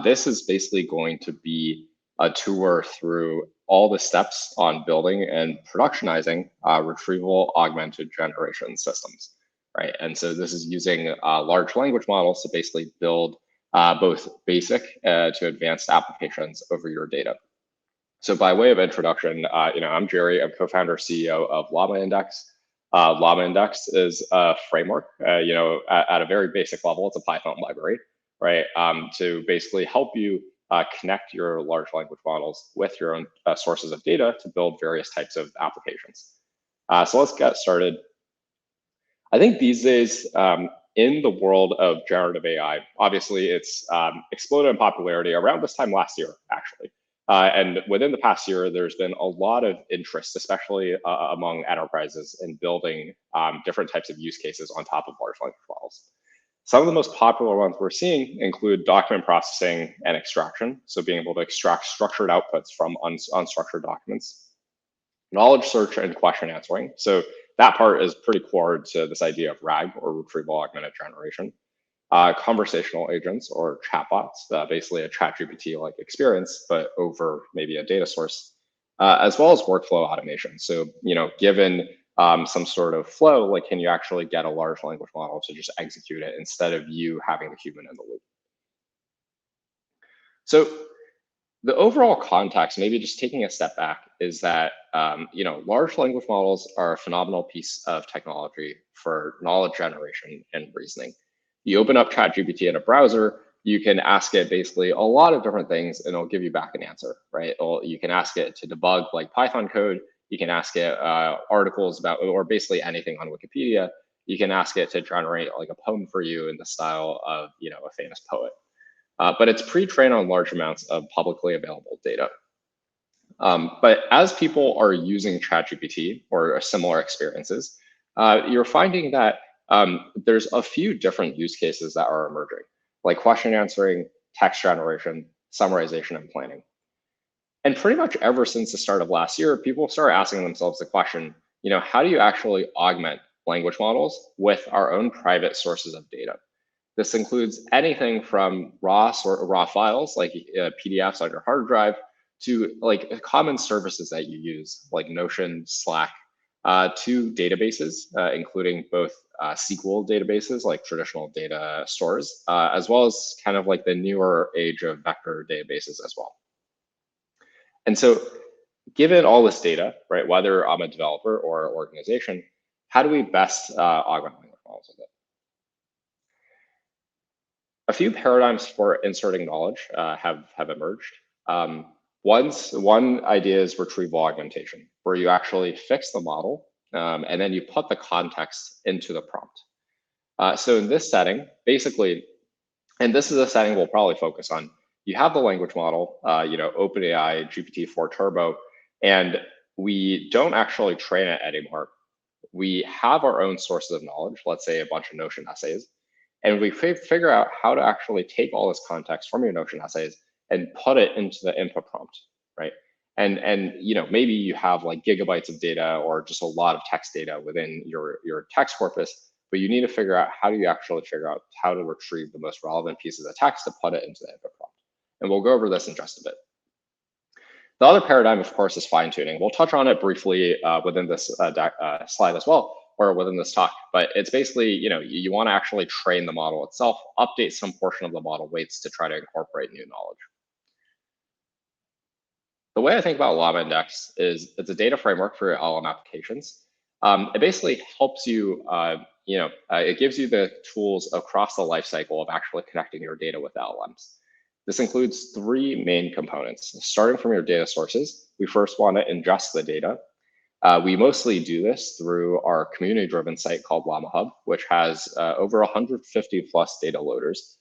This is basically going to be a tour through all the steps on building and productionizing retrieval-augmented generation systems, right? And so this is using large language models to basically build both basic to advanced applications over your data. So by way of introduction, I'm Jerry. I'm co-founder CEO of Llama Index. Llama Index is a framework, at a very basic level, it's a Python library, right? To basically help you connect your large language models with your own sources of data to build various types of applications. So let's get started. I think these days, in the world of generative AI, obviously it's exploded in popularity around this time last year, actually. And within the past year, there's been a lot of interest, especially among enterprises, in building different types of use cases on top of large language models. Some of the most popular ones we're seeing include document processing and extraction, so being able to extract structured outputs from unstructured documents, knowledge search and question answering. So that part is pretty core to this idea of RAG, or Retrieval-Augmented Generation. Conversational agents, or chatbots, basically a ChatGPT-like experience, but over maybe a data source, as well as workflow automation. So, given some sort of flow, like, can you actually get a large language model to just execute it instead of you having the human in the loop? So the overall context, maybe just taking a step back, is that large language models are a phenomenal piece of technology for knowledge generation and reasoning. You open up ChatGPT in a browser, you can ask it basically a lot of different things, and it'll give you back an answer, right? You can ask it to debug like Python code. You can ask it articles about, or basically anything on Wikipedia. You can ask it to generate like a poem for you in the style of, a famous poet. But it's pre-trained on large amounts of publicly available data. But as people are using ChatGPT or similar experiences, you're finding that there's a few different use cases that are emerging, like question answering, text generation, summarization, and planning. And pretty much ever since the start of last year, people started asking themselves the question, how do you actually augment language models with our own private sources of data? This includes anything from raw files, like PDFs on your hard drive, to like common services that you use, like Notion, Slack, to databases, including both SQL databases, like traditional data stores, as well as kind of like the newer age of vector databases as well. And so given all this data, right, whether I'm a developer or an organization, how do we best augment language models with it? A few paradigms for inserting knowledge have emerged. One idea is retrieval augmentation, where you actually fix the model and then you put the context into the prompt. So in this setting, basically, and this is a setting we'll probably focus on, you have the language model, OpenAI GPT-4 Turbo, and we don't actually train it anymore. We have our own sources of knowledge, let's say a bunch of Notion essays, and we figure out how to actually take all this context from your Notion essays and put it into the input prompt, right? And maybe you have like gigabytes of data or just a lot of text data within your text corpus, but you need to figure out how do you actually figure out how to retrieve the most relevant pieces of text to put it into the input prompt. And we'll go over this in just a bit. The other paradigm, of course, is fine tuning. We'll touch on it briefly within this slide as well, or within this talk, but it's basically, you want to actually train the model itself, update some portion of the model weights to try to incorporate new knowledge. The way I think about Llama Index is it's a data framework for LLM applications. It basically helps you, it gives you the tools across the lifecycle of actually connecting your data with LLMs. This includes three main components. Starting from your data sources, we first want to ingest the data. We mostly do this through our community-driven site called Llama Hub, which has over 150 plus data loaders.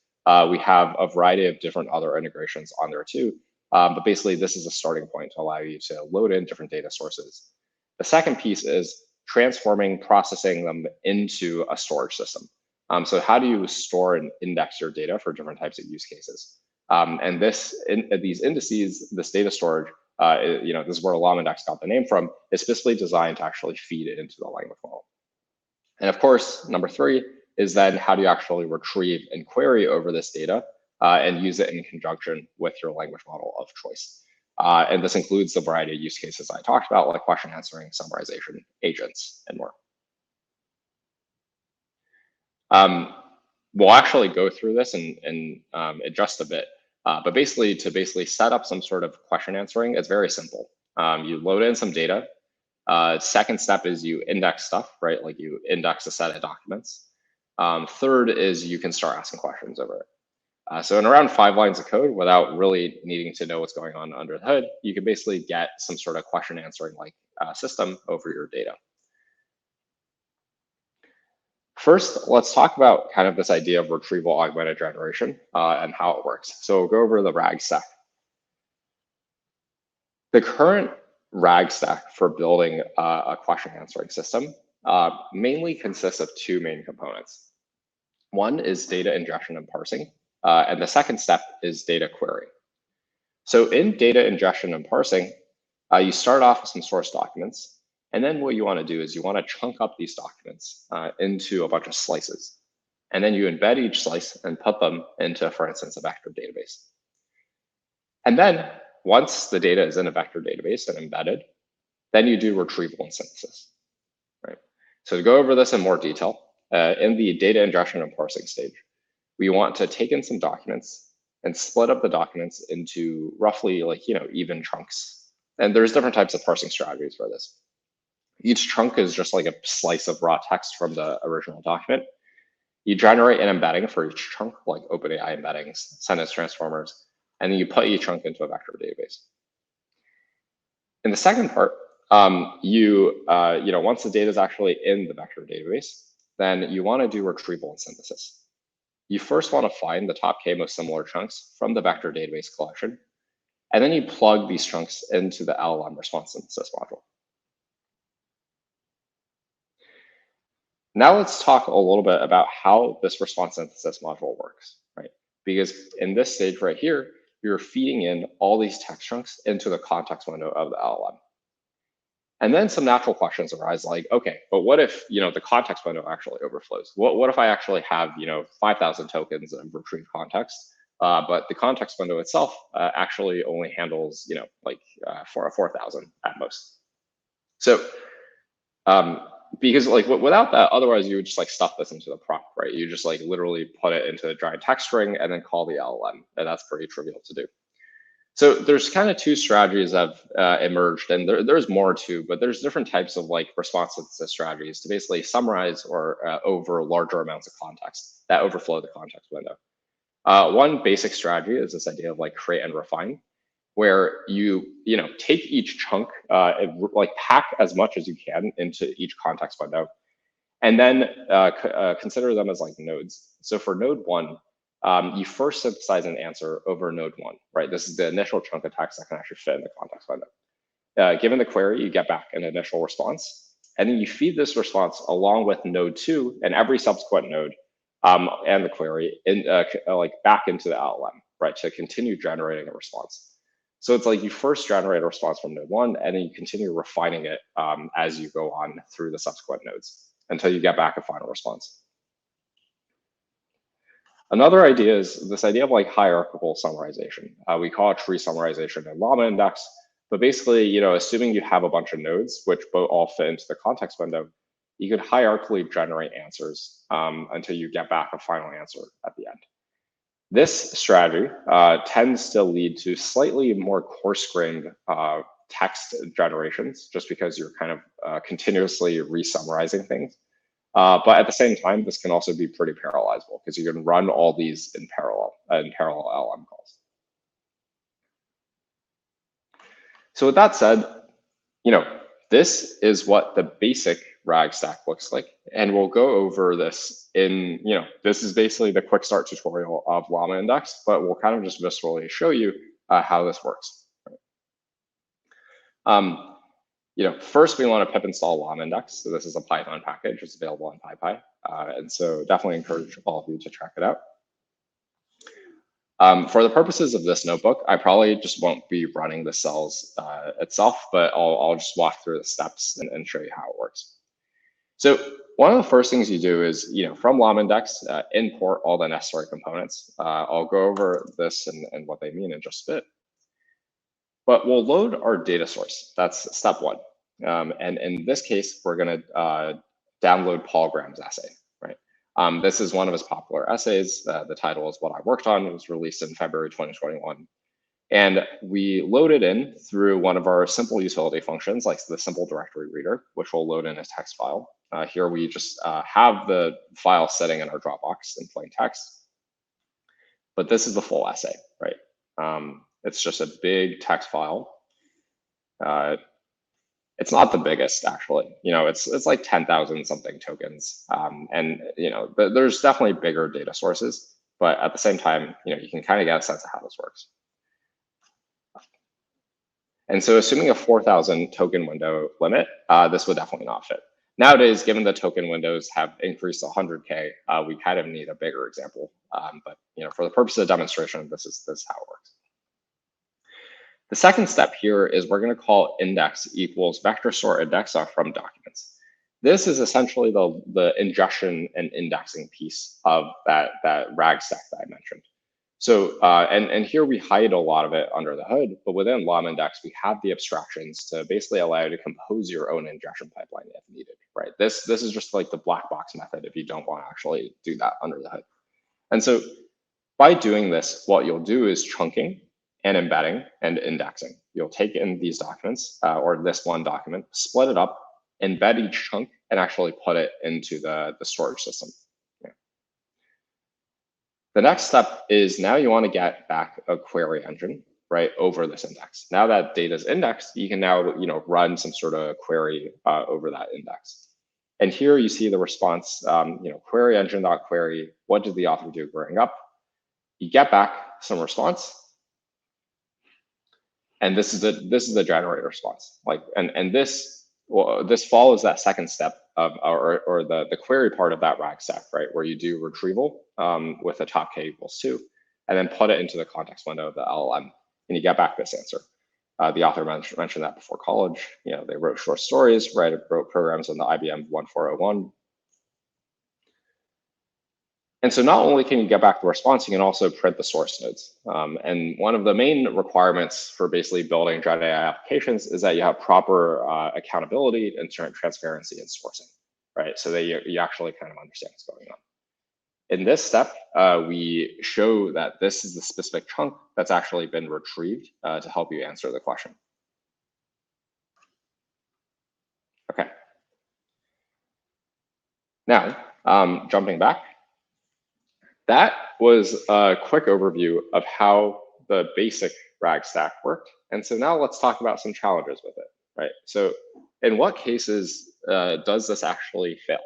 We have a variety of different other integrations on there too. But basically, this is a starting point to allow you to load in different data sources. The second piece is processing them into a storage system. So how do you store and index your data for different types of use cases? And these indices, this data storage, this is where Llama Index got the name from, is specifically designed to actually feed it into the language model. And of course, number three is then how do you actually retrieve and query over this data and use it in conjunction with your language model of choice. And this includes the variety of use cases I talked about, like question answering, summarization, agents, and more. We'll actually go through this in just a bit, but basically to set up some sort of question answering, it's very simple. You load in some data. Second step is you index stuff, right? Like you index a set of documents. Third is you can start asking questions over it. So in around 5 lines of code, without really needing to know what's going on under the hood, you can basically get some sort of question answering like system over your data. First, let's talk about kind of this idea of retrieval-augmented generation and how it works. So we'll go over the RAG stack. The current RAG stack for building a question answering system mainly consists of 2 main components. One is data ingestion and parsing, and the second step is data query. So in data ingestion and parsing, you start off with some source documents, and then what you want to do is you want to chunk up these documents into a bunch of slices. And then you embed each slice and put them into, for instance, a vector database. And then once the data is in a vector database and embedded, then you do retrieval and synthesis, right? So to go over this in more detail, in the data ingestion and parsing stage, we want to take in some documents and split up the documents into roughly even chunks. And there's different types of parsing strategies for this. Each chunk is just like a slice of raw text from the original document. You generate an embedding for each chunk, like OpenAI embeddings, sentence transformers, and then you put each chunk into a vector database. In the second part, once the data is actually in the vector database, then you want to do retrieval and synthesis. You first want to find the top k most similar chunks from the vector database collection, and then you plug these chunks into the LLM response synthesis module. Now let's talk a little bit about how this response synthesis module works, right? Because in this stage right here, you're feeding in all these text chunks into the context window of the LLM. And then some natural questions arise like, okay, but what if the context window actually overflows? What if I actually have 5,000 tokens of retrieved context, but the context window itself actually only handles for 4,000 at most. So because without that, otherwise you would just stuff this into the prompt, right? You just literally put it into a giant text string and then call the LLM, and that's pretty trivial to do. So there's kind of 2 strategies that have emerged, and there's more too, but there's different types of response synthesis strategies to basically summarize or over larger amounts of context that overflow the context window. One basic strategy is this idea of create and refine, where you take each chunk, pack as much as you can into each context window, and then consider them as nodes. So for node 1, you first synthesize an answer over node 1, right? This is the initial chunk of text that can actually fit in the context window. Given the query, you get back an initial response, and then you feed this response along with node 2 and every subsequent node and the query back into the LLM, right, to continue generating a response. So it's you first generate a response from node 1, and then you continue refining it as you go on through the subsequent nodes until you get back a final response. Another idea is this idea of hierarchical summarization. We call it tree summarization in Llama Index, but basically, assuming you have a bunch of nodes which both all fit into the context window, you could hierarchically generate answers until you get back a final answer at the end. This strategy tends to lead to slightly more coarse-grained text generations, just because you're kind of continuously re-summarizing things. But at the same time, this can also be pretty parallelizable because you can run all these in parallel LLM calls. So with that said, this is what the basic RAG stack looks like. And we'll go over this in, this is basically the quick start tutorial of Llama Index, but we'll kind of just viscerally show you how this works. First we want to pip install Llama Index. So this is a Python package. It's available on PyPy. And so definitely encourage all of you to check it out. For the purposes of this notebook, I probably just won't be running the cells itself, but I'll just walk through the steps and show you how it works. So one of the first things you do is, from LLM index, import all the necessary components. I'll go over this and what they mean in just a bit. But we'll load our data source. That's step one. And in this case, we're going to download Paul Graham's essay, right? This is one of his popular essays. The title is What I Worked On. It was released in February 2021. And we load it in through one of our simple utility functions, like the simple directory reader, which will load in a text file. Here we just have the file sitting in our Dropbox in plain text. But this is the full essay, right? It's just a big text file. It's not the biggest, actually. It's like 10,000 something tokens. And there's definitely bigger data sources, but at the same time, you can kind of get a sense of how this works. And so assuming a 4,000 token window limit, this would definitely not fit. Nowadays, given the token windows have increased to 100K, we kind of need a bigger example. But for the purpose of the demonstration, this is how it works. The second step here is we're going to call index equals vector store index from documents. This is essentially the ingestion and indexing piece of that RAG stack that I mentioned. So, and here we hide a lot of it under the hood, but within LLM index, we have the abstractions to basically allow you to compose your own ingestion pipeline if needed, right? This is just like the black box method if you don't want to actually do that under the hood. And so by doing this, what you'll do is chunking and embedding and indexing. You'll take in these documents or this one document, split it up, embed each chunk, and actually put it into the storage system. The next step is now you want to get back a query engine, right, over this index. Now that data is indexed, you can now run some sort of query over that index. And here you see the response, query engine.query, what did the author do growing up? You get back some response. And this is the generated response. And this follows that second step of or the query part of that RAG stack, right? Where you do retrieval with a top K equals 2, and then put it into the context window of the LLM, and you get back this answer. The author mentioned that before college, they wrote short stories, wrote programs on the IBM 1401. And so not only can you get back the response, you can also print the source nodes. And one of the main requirements for basically building Gen AI applications is that you have proper accountability and transparency in sourcing, right? So that you actually kind of understand what's going on. In this step, we show that this is the specific chunk that's actually been retrieved to help you answer the question. Okay. Now, jumping back. That was a quick overview of how the basic RAG stack worked. And so now let's talk about some challenges with it, right? So in what cases does this actually fail?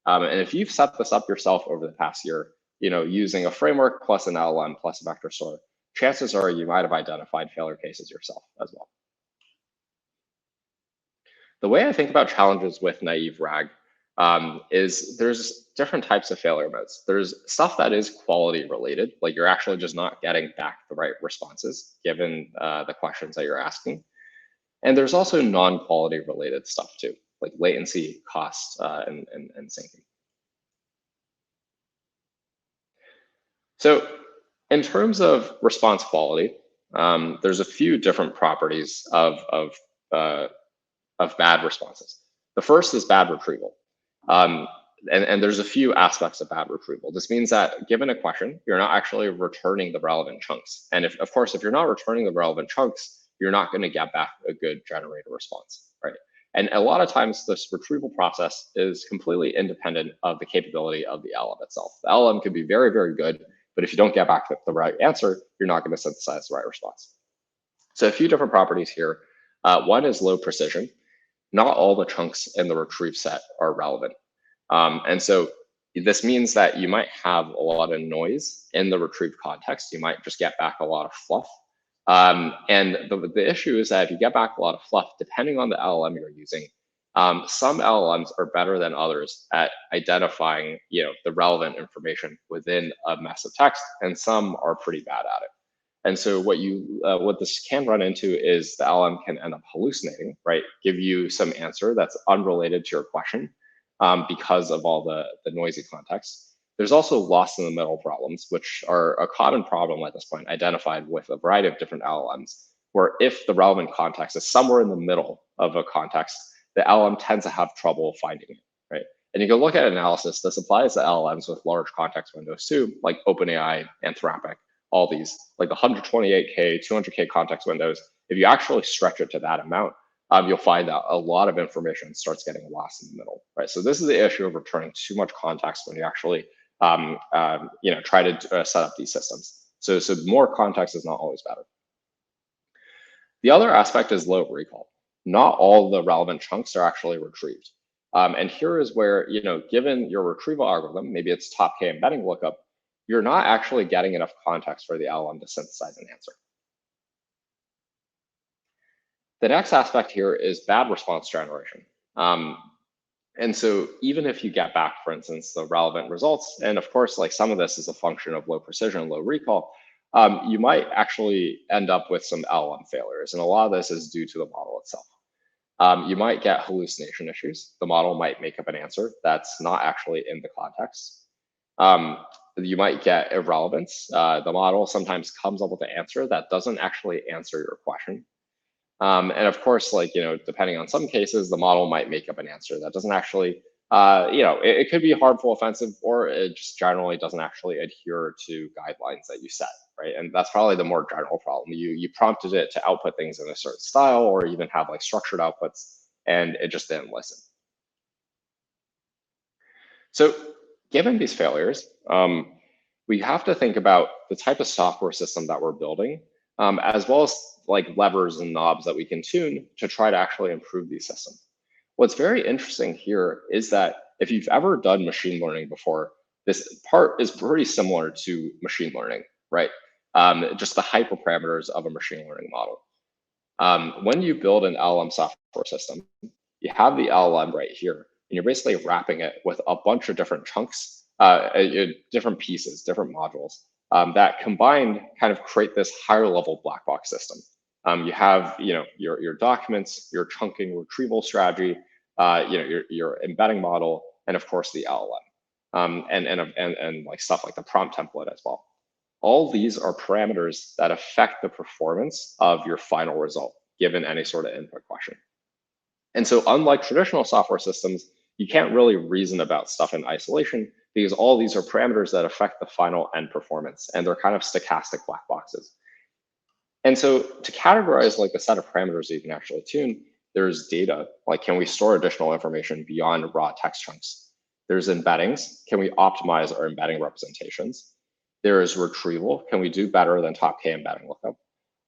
And if you've set this up yourself over the past year, using a framework plus an LLM plus a vector store, chances are you might have identified failure cases yourself as well. The way I think about challenges with naive RAG is there's different types of failure modes. There's stuff that is quality related, like you're actually just not getting back the right responses given the questions that you're asking. And there's also non-quality related stuff too, like latency, cost, and syncing. So in terms of response quality, there's a few different properties of bad responses. The first is bad retrieval. And there's a few aspects of bad retrieval. This means that given a question, you're not actually returning the relevant chunks. And of course, if you're not returning the relevant chunks, you're not going to get back a good generated response, right? And a lot of times this retrieval process is completely independent of the capability of the LLM itself. The LLM could be very, very good, but if you don't get back the right answer, you're not going to synthesize the right response. So a few different properties here. One is low precision. Not all the chunks in the retrieve set are relevant. And so this means that you might have a lot of noise in the retrieve context. You might just get back a lot of fluff. And the issue is that if you get back a lot of fluff, depending on the LLM you're using, some LLMs are better than others at identifying the relevant information within a mess of text, and some are pretty bad at it. And so what this can run into is the LLM can end up hallucinating, right? Give you some answer that's unrelated to your question. because of all the noisy context. There's also lost in the middle problems, which are a common problem at this point, identified with a variety of different LLMs, where if the relevant context is somewhere in the middle of a context, the LLM tends to have trouble finding it, right? And you can look at analysis. This applies to LLMs with large context windows too, like OpenAI, Anthropic, all these, like the 128K, 200K context windows. If you actually stretch it to that amount, you'll find that a lot of information starts getting lost in the middle, right? So this is the issue of returning too much context when you actually, try to set up these systems. So more context is not always better. The other aspect is low recall. Not all the relevant chunks are actually retrieved. And here is where, given your retrieval algorithm, maybe it's top K embedding lookup, you're not actually getting enough context for the LLM to synthesize an answer. The next aspect here is bad response generation. And so even if you get back, for instance, the relevant results, and of course, like some of this is a function of low precision, low recall, you might actually end up with some LLM failures. And a lot of this is due to the model itself. You might get hallucination issues. The model might make up an answer that's not actually in the context. You might get irrelevance. The model sometimes comes up with an answer that doesn't actually answer your question. And of course, depending on some cases, the model might make up an answer that doesn't actually, it could be harmful, offensive, or it just generally doesn't actually adhere to guidelines that you set, right? And that's probably the more general problem. You prompted it to output things in a certain style, or even have like structured outputs, and it just didn't listen. So given these failures, we have to think about the type of software system that we're building, as well as like levers and knobs that we can tune to try to actually improve these systems. What's very interesting here is that if you've ever done machine learning before, this part is pretty similar to machine learning, right? Just the hyperparameters of a machine learning model. When you build an LLM software system, you have the LLM right here, and you're basically wrapping it with a bunch of different chunks, different pieces, different modules that combined kind of create this higher level black box system. You have, your documents, your chunking retrieval strategy, your embedding model, and of course the LLM, and like stuff like the prompt template as well. All these are parameters that affect the performance of your final result, given any sort of input question. And so unlike traditional software systems, you can't really reason about stuff in isolation because all these are parameters that affect the final end performance, and they're kind of stochastic black boxes. And so to categorize like the set of parameters that you can actually tune, there's data, like can we store additional information beyond raw text chunks? There's embeddings, can we optimize our embedding representations? There is retrieval, can we do better than top K embedding lookup?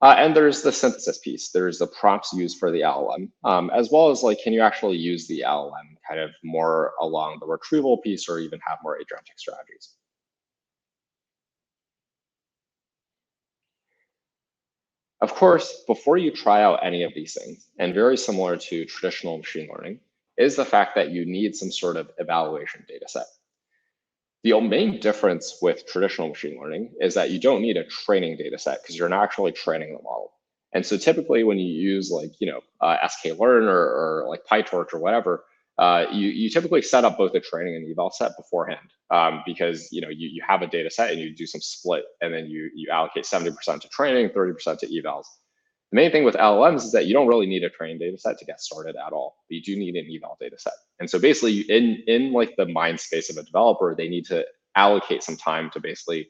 And there's the synthesis piece. There's the prompts used for the LLM, as well as like, can you actually use the LLM kind of more along the retrieval piece or even have more agentic strategies? Of course, before you try out any of these things, and very similar to traditional machine learning, is the fact that you need some sort of evaluation data set. The main difference with traditional machine learning is that you don't need a training data set because you're not actually training the model. And so typically when you use like, sklearn or like PyTorch or whatever, you typically set up both a training and eval set beforehand because you have a data set and you do some split and then you allocate 70% to training, 30% to evals. The main thing with LLMs is that you don't really need a training data set to get started at all, but you do need an eval data set. And so basically in like the mind space of a developer, they need to allocate some time to basically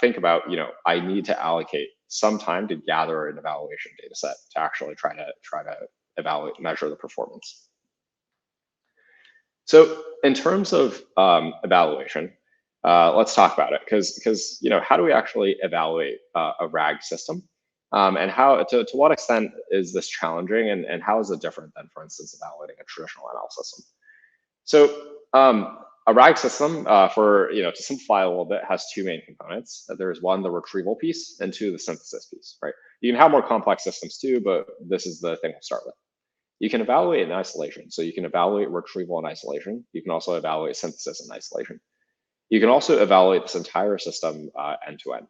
think about, I need to allocate some time to gather an evaluation data set to actually try to evaluate, measure the performance. So in terms of evaluation, let's talk about it because how do we actually evaluate a RAG system? And how to what extent is this challenging and how is it different than, for instance, evaluating a traditional ML system? So a RAG system, to simplify a little bit, has two main components. There's one, the retrieval piece, and two, the synthesis piece, right? You can have more complex systems too, but this is the thing we'll start with. You can evaluate in isolation. So you can evaluate retrieval in isolation. You can also evaluate synthesis in isolation. You can also evaluate this entire system end to end.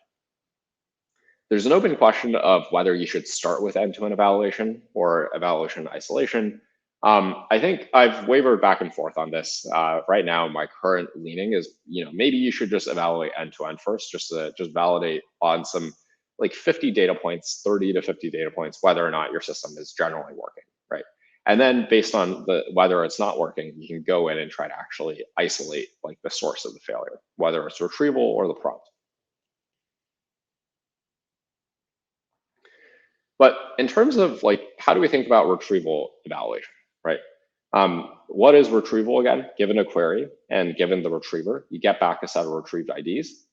There's an open question of whether you should start with end-to-end evaluation or evaluation in isolation. I think I've wavered back and forth on this. Right now, my current leaning is, maybe you should just evaluate end to end first, just to just validate on some like 50 data points, 30 to 50 data points, whether or not your system is generally working, right? And then based on whether it's not working, you can go in and try to actually isolate like the source of the failure, whether it's retrieval or the prompt. But in terms of like, how do we think about retrieval evaluation, right? What is retrieval again? Given a query and given the retriever, you get back a set of retrieved IDs.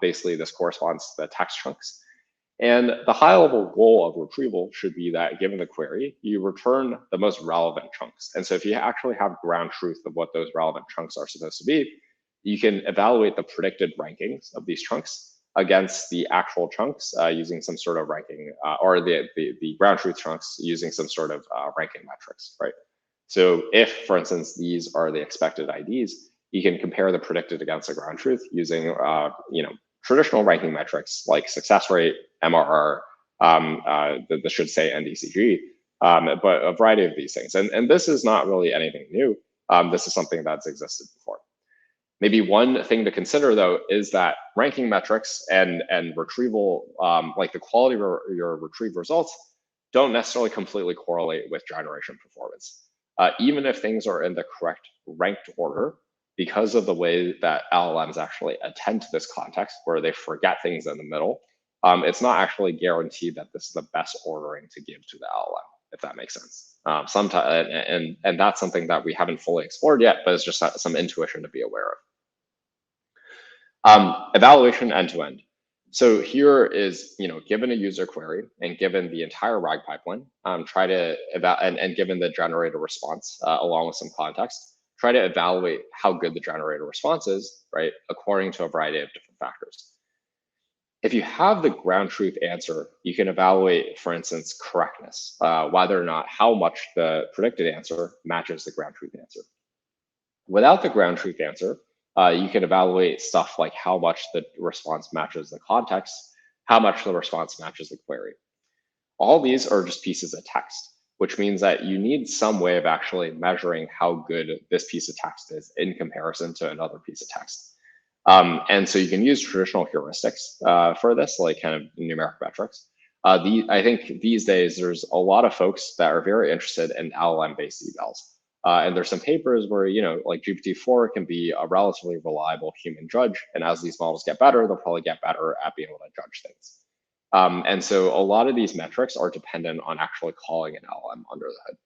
Basically, this corresponds to the text chunks. And the high level goal of retrieval should be that given the query, you return the most relevant chunks. And so if you actually have ground truth of what those relevant chunks are supposed to be, you can evaluate the predicted rankings of these chunks against the actual chunks using some sort of ranking, or the ground truth chunks using some sort of ranking metrics, right? So if, for instance, these are the expected IDs, you can compare the predicted against the ground truth using, traditional ranking metrics like success rate, MRR, this should say NDCG, but a variety of these things. And this is not really anything new. This is something that's existed before. Maybe one thing to consider though is that ranking metrics and retrieval, like the quality of your retrieved results, don't necessarily completely correlate with generation performance. Even if things are in the correct ranked order, because of the way that LLMs actually attend to this context, where they forget things in the middle, it's not actually guaranteed that this is the best ordering to give to the LLM, if that makes sense. Sometimes, and that's something that we haven't fully explored yet, but it's just some intuition to be aware of. Evaluation end to end. So here is, given a user query and given the entire RAG pipeline, try to and given the generator response along with some context, try to evaluate how good the generator response is, right, according to a variety of different factors. If you have the ground truth answer, you can evaluate, for instance, correctness, whether or not how much the predicted answer matches the ground truth answer. Without the ground truth answer, you can evaluate stuff like how much the response matches the context, how much the response matches the query. All these are just pieces of text, which means that you need some way of actually measuring how good this piece of text is in comparison to another piece of text. And so you can use traditional heuristics for this, like kind of numeric metrics. I think these days there's a lot of folks that are very interested in LLM-based evals. And there's some papers where, like GPT-4 can be a relatively reliable human judge. And as these models get better, they'll probably get better at being able to judge things. And so a lot of these metrics are dependent on actually calling an LLM under the hood.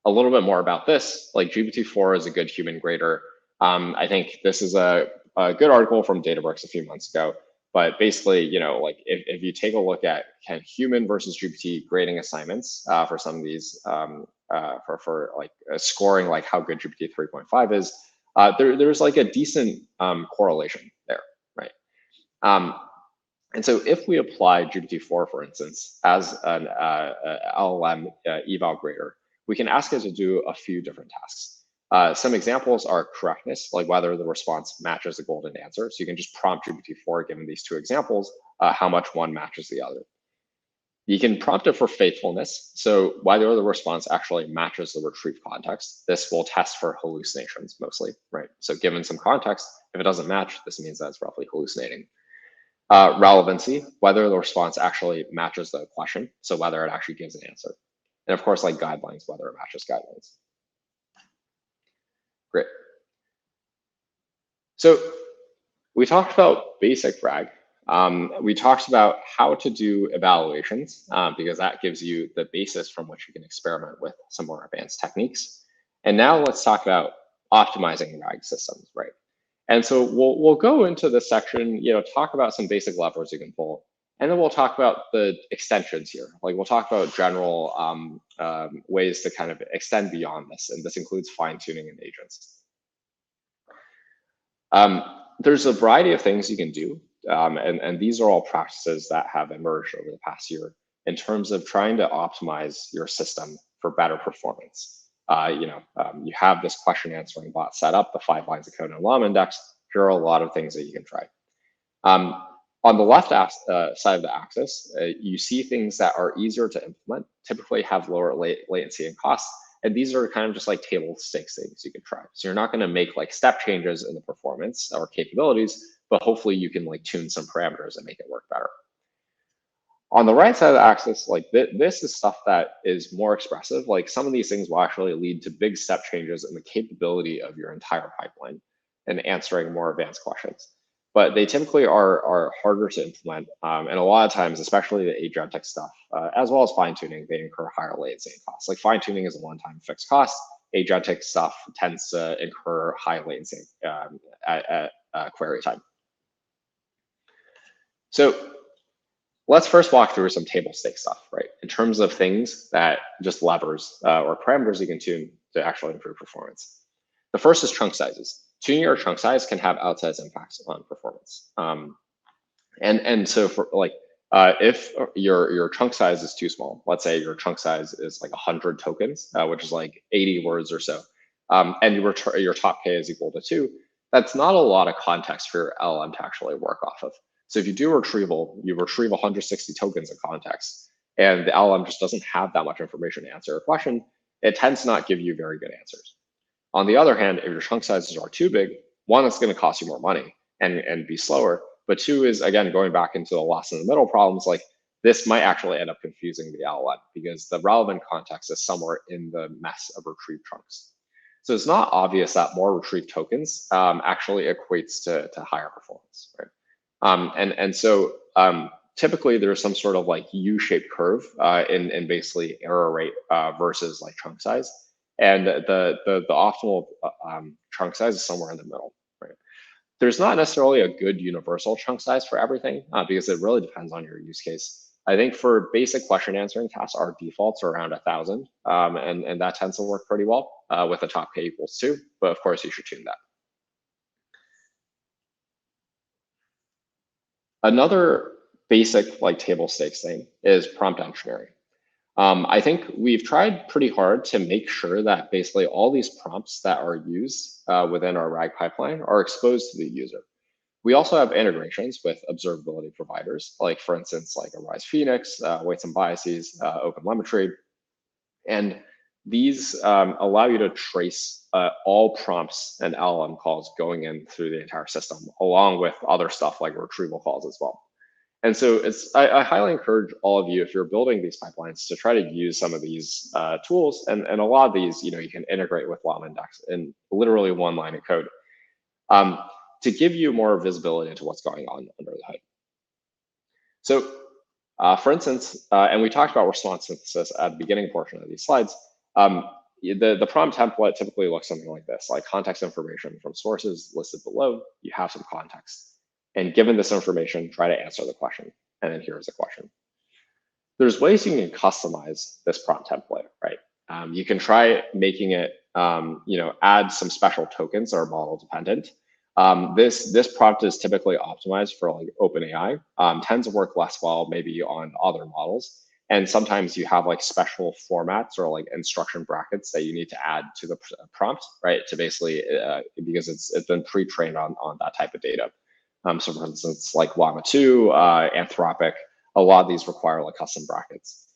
A little bit more about this, like GPT-4 is a good human grader. I think this is a good article from Databricks a few months ago. But basically, like if you take a look at kind of human versus GPT grading assignments for some of these, for like scoring like how good GPT 3.5 is, there's like a decent correlation there, right? And so if we apply GPT-4, for instance, as an LLM eval grader, we can ask it to do a few different tasks. Some examples are correctness, like whether the response matches the golden answer. So you can just prompt GPT-4, given these two examples, how much one matches the other. You can prompt it for faithfulness. So whether the response actually matches the retrieved context. This will test for hallucinations mostly, right? So given some context, if it doesn't match, this means that it's roughly hallucinating. Relevancy, whether the response actually matches the question. So whether it actually gives an answer. And of course, like guidelines, whether it matches guidelines. Great. So we talked about basic RAG. We talked about how to do evaluations because that gives you the basis from which you can experiment with some more advanced techniques. And now let's talk about optimizing RAG systems, right? And so we'll go into this section, talk about some basic levers you can pull, and then we'll talk about the extensions here. Like we'll talk about general ways to kind of extend beyond this, and this includes fine tuning and agents. There's a variety of things you can do, and these are all practices that have emerged over the past year in terms of trying to optimize your system for better performance. You have this question answering bot set up, the 5 lines of code in LLM index. Here are a lot of things that you can try. On the left side of the axis, you see things that are easier to implement, typically have lower latency and costs. And these are kind of just like table stakes things you can try. So you're not going to make like step changes in the performance or capabilities, but hopefully you can like tune some parameters and make it work better. On the right side of the axis, like this is stuff that is more expressive. Like some of these things will actually lead to big step changes in the capability of your entire pipeline and answering more advanced questions. But they typically are harder to implement. And a lot of times, especially the agentic stuff, as well as fine tuning, they incur higher latency and costs. Like fine tuning is a one-time fixed cost. Agentic stuff tends to incur high latency at query time. So let's first walk through some table stake stuff, right? In terms of things that just levers or parameters you can tune to actually improve performance. The first is chunk sizes. Tuning your chunk size can have outsized impacts on performance. And so for like, if your chunk size is too small, let's say your chunk size is like 100 tokens, which is like 80 words or so, and your top K is equal to 2, that's not a lot of context for your LLM to actually work off of. So if you do retrieval, you retrieve 160 tokens of context, and the LLM just doesn't have that much information to answer a question, it tends to not give you very good answers. On the other hand, if your chunk sizes are too big, one, it's going to cost you more money and be slower. But two is, again, going back into the loss in the middle problems, like this might actually end up confusing the LLM because the relevant context is somewhere in the mess of retrieved chunks. So it's not obvious that more retrieved tokens actually equates to higher performance, right? And so typically there's some sort of like U-shaped curve in basically error rate versus like chunk size. And the optimal chunk size is somewhere in the middle, right? There's not necessarily a good universal chunk size for everything because it really depends on your use case. I think for basic question answering tasks, our defaults are around 1,000, and that tends to work pretty well with a top K equals 2, but of course you should tune that. Another basic like table stakes thing is prompt engineering. I think we've tried pretty hard to make sure that basically all these prompts that are used within our RAG pipeline are exposed to the user. We also have integrations with observability providers, like for instance, like Arise Phoenix, Weights and Biases, OpenTelemetry. And these allow you to trace all prompts and LLM calls going in through the entire system, along with other stuff like retrieval calls as well. And so I highly encourage all of you, if you're building these pipelines, to try to use some of these tools. And a lot of these, you can integrate with LLM-Index in literally one line of code to give you more visibility into what's going on under the hood. So for instance, and we talked about response synthesis at the beginning portion of these slides, the prompt template typically looks something like this, like context information from sources listed below. You have some context. And given this information, try to answer the question. And then here's the question. There's ways you can customize this prompt template, right? You can try making it, add some special tokens that are model dependent. This prompt is typically optimized for like OpenAI, tends to work less well maybe on other models. And sometimes you have like special formats or like instruction brackets that you need to add to the prompt, right? To basically, because it's been pre-trained on that type of data. So for instance, like Llama 2, Anthropic, a lot of these require like custom brackets.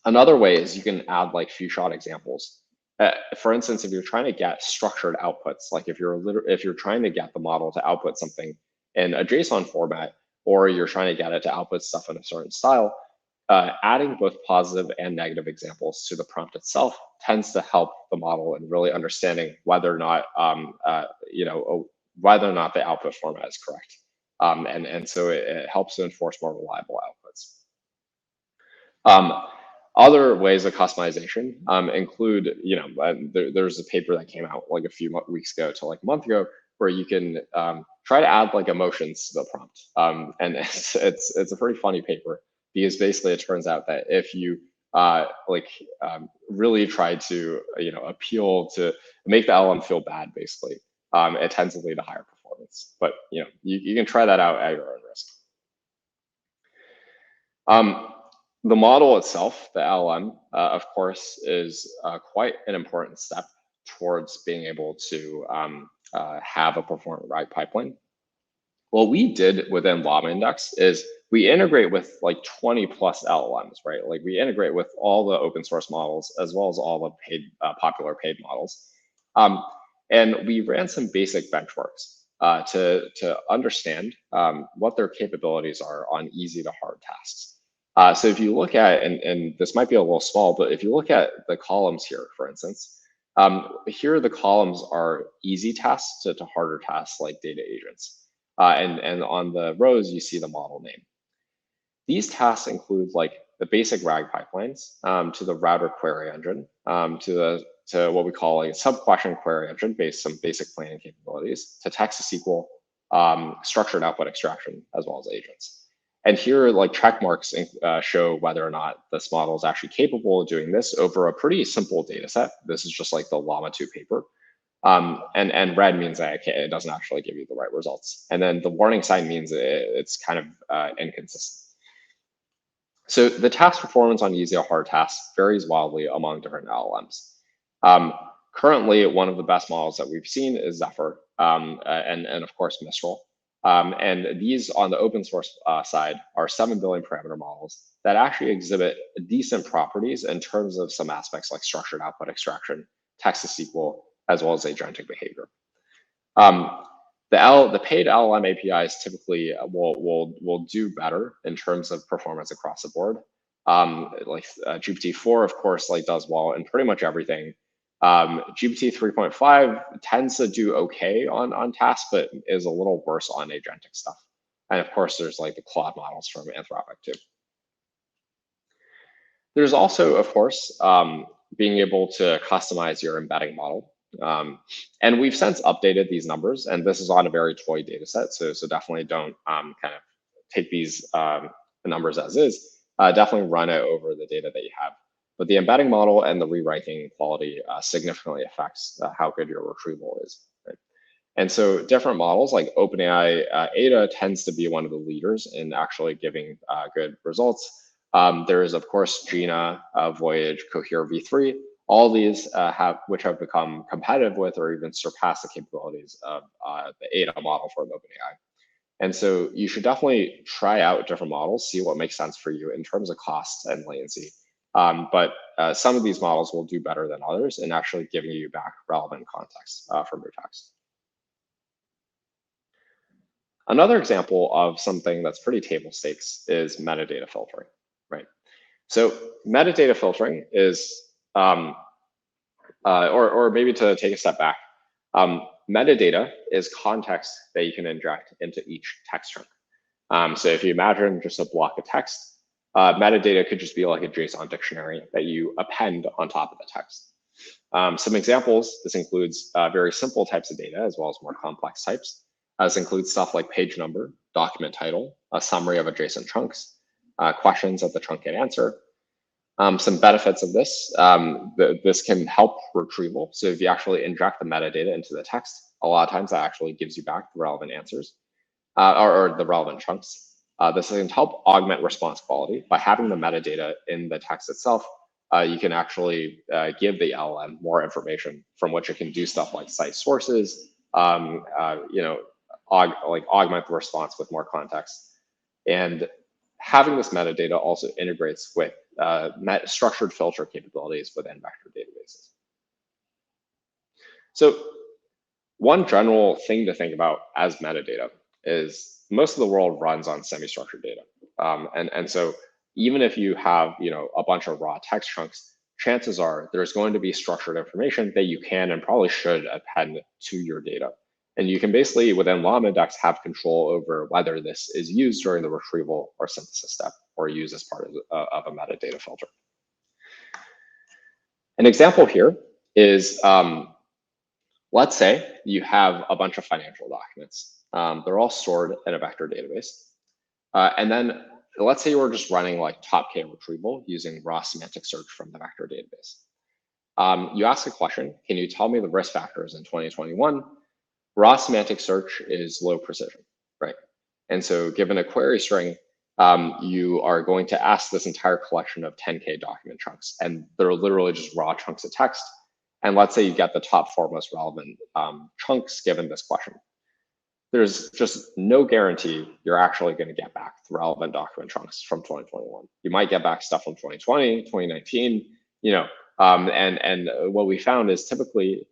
Another way is you can add like few shot examples. For instance, if you're trying to get structured outputs, like if you're trying to get the model to output something in a JSON format, or you're trying to get it to output stuff in a certain style, adding both positive and negative examples to the prompt itself tends to help the model in really understanding whether or not whether or not the output format is correct. And so it helps to enforce more reliable outputs. Other ways of customization include, there's a paper that came out like a few weeks ago to like a month ago where you can try to add like emotions to the prompt. And it's a pretty funny paper because basically it turns out that if you really try to, appeal to make the LM feel bad, basically, it tends to lead to higher performance. But you can try that out at your own risk. The model itself, the LM, of course, is quite an important step towards being able to have a performant RAG pipeline. What we did within Llama Index is we integrate with like 20 plus LLMs, right? Like we integrate with all the open source models as well as all the paid, popular paid models. Um, and we ran some basic benchmarks to understand what their capabilities are on easy to hard tasks. So if you look at, and this might be a little small, but if you look at the columns here, for instance, here the columns are easy tasks to harder tasks like data agents. And on the rows, you see the model name. These tasks include like the basic RAG pipelines to the router query engine, to what we call a sub-question query engine based some basic planning capabilities, to text-to-SQL, structured output extraction, as well as agents. And here, like check marks show whether or not this model is actually capable of doing this over a pretty simple data set. This is just like the Llama 2 paper. And red means that it doesn't actually give you the right results. And then the warning sign means it's kind of inconsistent. So the task performance on easy or hard tasks varies wildly among different LLMs. Currently, one of the best models that we've seen is Zephyr, and of course Mistral. And these on the open source side are 7 billion parameter models that actually exhibit decent properties in terms of some aspects like structured output extraction, text-to-SQL, as well as agentic behavior. The paid LLM APIs typically will do better in terms of performance across the board. Like GPT-4, of course, like does well in pretty much everything. GPT 3.5 tends to do okay on tasks, but is a little worse on agentic stuff. And of course, there's like the Claude models from Anthropic too. There's also, of course, being able to customize your embedding model. And we've since updated these numbers, and this is on a very toy data set, so definitely don't kind of take these numbers as is. Definitely run it over the data that you have. But the embedding model and the rewriting quality significantly affects how good your retrieval is. Right? And so different models like OpenAI Ada tends to be one of the leaders in actually giving good results. There is, of course, Gina, Voyage, Cohere v3. All these which have become competitive with or even surpassed the capabilities of the Ada model from OpenAI. And so you should definitely try out different models, see what makes sense for you in terms of cost and latency. But some of these models will do better than others in actually giving you back relevant context from your text. Another example of something that's pretty table stakes is metadata filtering, right? So metadata filtering is, or maybe to take a step back, metadata is context that you can inject into each text chunk. So if you imagine just a block of text, metadata could just be like a JSON dictionary that you append on top of the text. Some examples, this includes very simple types of data as well as more complex types. This includes stuff like page number, document title, a summary of adjacent chunks, questions that the trunk can answer. Some benefits of this, this can help retrieval. So if you actually inject the metadata into the text, a lot of times that actually gives you back the relevant answers or the relevant chunks. This can help augment response quality by having the metadata in the text itself. You can actually give the LLM more information from which it can do stuff like cite sources, augment the response with more context. And having this metadata also integrates with structured filter capabilities within vector databases. So one general thing to think about as metadata is most of the world runs on semi-structured data. And so even if you have a bunch of raw text chunks, chances are there's going to be structured information that you can and probably should append to your data. And you can basically, within Llama Index, have control over whether this is used during the retrieval or synthesis step or used as part of a metadata filter. An example here is, let's say you have a bunch of financial documents. They're all stored in a vector database. And then let's say you were just running like top K retrieval using raw semantic search from the vector database. You ask a question, can you tell me the risk factors in 2021? Raw semantic search is low precision, right? And so given a query string, you are going to ask this entire collection of 10K document chunks, and they're literally just raw chunks of text. And let's say you get the top 4 most relevant chunks given this question. there's just no guarantee you're actually going to get back the relevant document chunks from 2021. You might get back stuff from 2020, 2019, and what we found is typically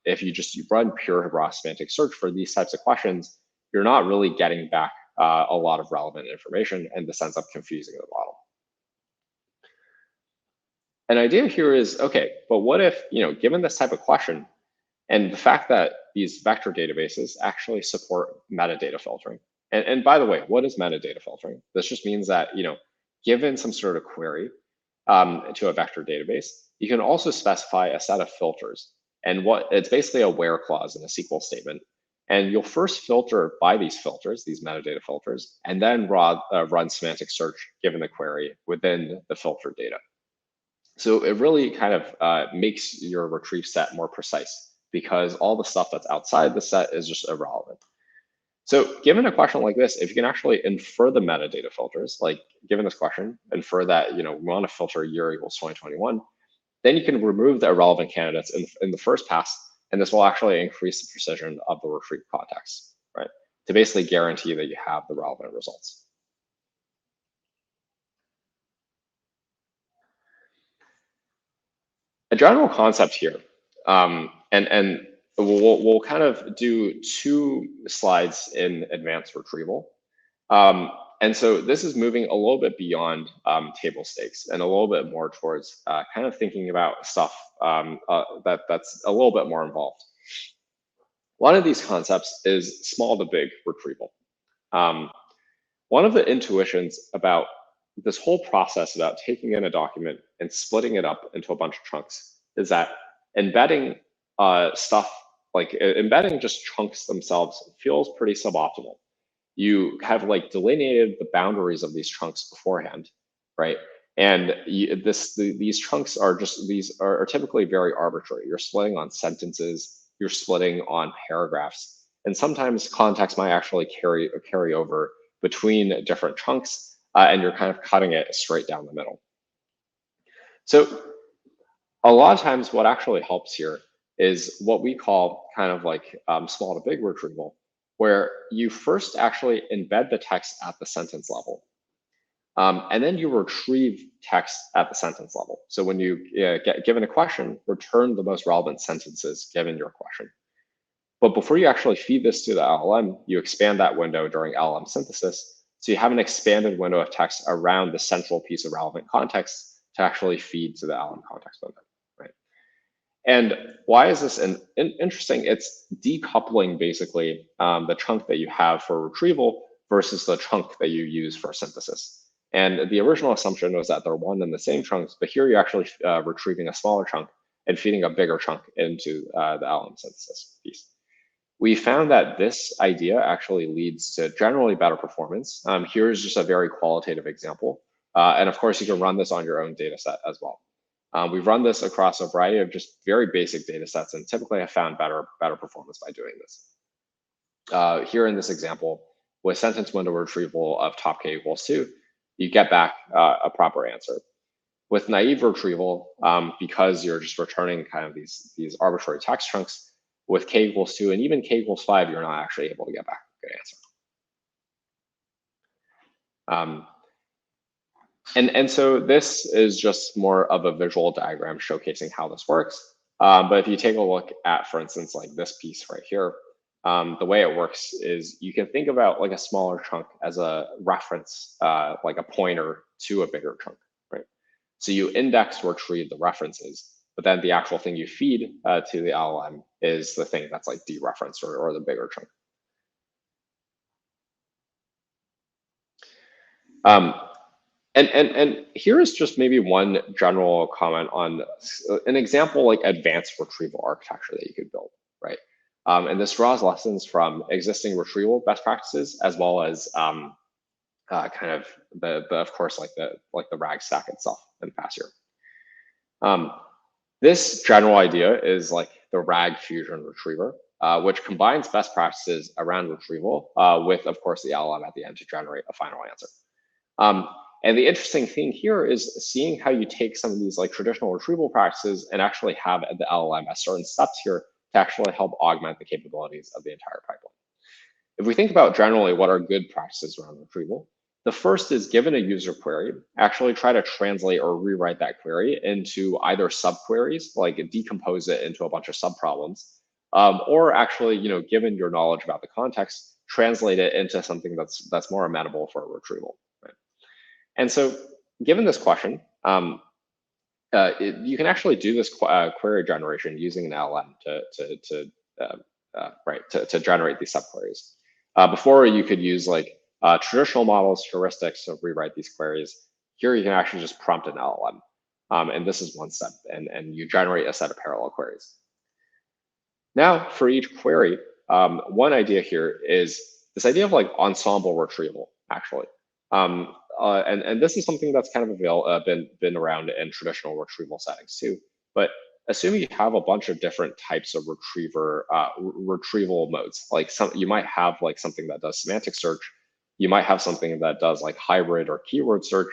if you run pure raw semantic search for these types of questions, you're not really getting back a lot of relevant information, and this ends up confusing the model. An idea here is, okay, but what if, given this type of question, and the fact that these vector databases actually support metadata filtering. And by the way, what is metadata filtering? This just means that, given some sort of query to a vector database, you can also specify a set of filters. And it's basically a where clause in a SQL statement. And you'll first filter by these filters, these metadata filters, and then run semantic search given the query within the filtered data. So it really kind of makes your retrieve set more precise, because all the stuff that's outside the set is just irrelevant. So given a question like this, if you can actually infer the metadata filters, like given this question, infer that, we want to filter year equals 2021, then you can remove the irrelevant candidates in the first pass, and this will actually increase the precision of the retrieve context, right? To basically guarantee that you have the relevant results. A general concept here, and we'll kind of do 2 slides in advanced retrieval. And so this is moving a little bit beyond table stakes and a little bit more towards kind of thinking about stuff that's a little bit more involved. One of these concepts is small to big retrieval. One of the intuitions about this whole process about taking in a document and splitting it up into a bunch of chunks is that embedding stuff, like embedding just chunks themselves, feels pretty suboptimal. You have like delineated the boundaries of these chunks beforehand, right? And these chunks are are typically very arbitrary. You're splitting on sentences, you're splitting on paragraphs, and sometimes context might actually carry over between different chunks, and you're kind of cutting it straight down the middle. So a lot of times what actually helps here is what we call kind of like small to big retrieval, where you first actually embed the text at the sentence level. And then you retrieve text at the sentence level. So when you get given a question, return the most relevant sentences given your question. But before you actually feed this to the LLM, you expand that window during LLM synthesis. So you have an expanded window of text around the central piece of relevant context to actually feed to the LLM context window, right? And why is this interesting? It's decoupling basically the chunk that you have for retrieval versus the chunk that you use for synthesis. And the original assumption was that they're one and the same chunks, but here you're actually retrieving a smaller chunk and feeding a bigger chunk into the LLM synthesis piece. We found that this idea actually leads to generally better performance. Here's just a very qualitative example. And of course, you can run this on your own data set as well. We've run this across a variety of just very basic data sets and typically have found better performance by doing this. Here in this example, with sentence window retrieval of top k equals 2, you get back a proper answer. With naive retrieval, because you're just returning kind of these arbitrary text chunks, with k equals 2 and even k equals 5, you're not actually able to get back a good answer. And so this is just more of a visual diagram showcasing how this works. But if you take a look at, for instance, like this piece right here, the way it works is you can think about like a smaller chunk as a reference, like a pointer to a bigger chunk, right? So you index, retrieve the references, but then the actual thing you feed to the LLM is the thing that's like dereferenced or the bigger chunk. And here is just maybe one general comment on an example like advanced retrieval architecture that you could build, right? And this draws lessons from existing retrieval best practices, as well as kind of of course, like the RAG stack itself in the past year. This general idea is like the RAG fusion retriever, which combines best practices around retrieval with, of course, the LLM at the end to generate a final answer. And the interesting thing here is seeing how you take some of these like traditional retrieval practices and actually have the LLM at certain steps here to actually help augment the capabilities of the entire pipeline. If we think about generally what are good practices around retrieval, the first is, given a user query, actually try to translate or rewrite that query into either subqueries, like decompose it into a bunch of subproblems, or actually, given your knowledge about the context, translate it into something that's more amenable for retrieval. Right? And so, given this question, you can actually do this query generation using an LLM to generate these subqueries. Before, you could use like traditional models, heuristics to rewrite these queries. Here, you can actually just prompt an LLM. And this is one step, and you generate a set of parallel queries. Now, for each query, one idea here is this idea of like ensemble retrieval, actually. And this is something that's kind of been around in traditional retrieval settings too. But assuming you have a bunch of different types of retrieval modes, like you might have like something that does semantic search, you might have something that does like hybrid or keyword search,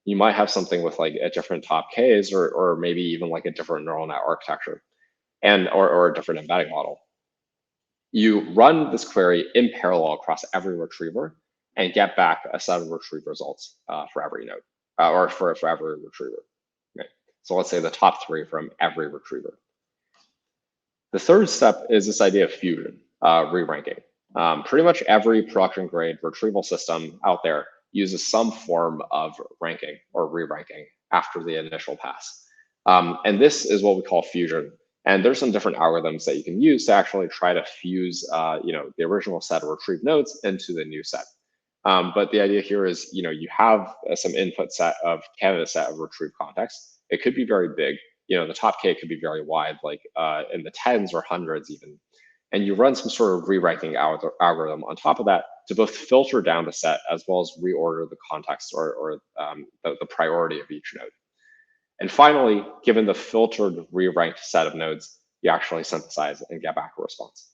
you might have something with like a different top Ks or maybe even like a different neural net architecture or a different embedding model. You run this query in parallel across every retriever and get back a set of retrieve results for every node or for every retriever. Okay. So let's say the top 3 from every retriever. The third step is this idea of fusion, re-ranking. Pretty much every production grade retrieval system out there uses some form of ranking or re-ranking after the initial pass. And this is what we call fusion. And there's some different algorithms that you can use to actually try to fuse the original set of retrieved nodes into the new set. But the idea here is, you have some input set of candidate set of retrieved context. It could be very big. The top K could be very wide, like in the tens or hundreds even. And you run some sort of rewriting algorithm on top of that to both filter down the set as well as reorder the context or the priority of each node. And finally, given the filtered reranked set of nodes, you actually synthesize and get back a response.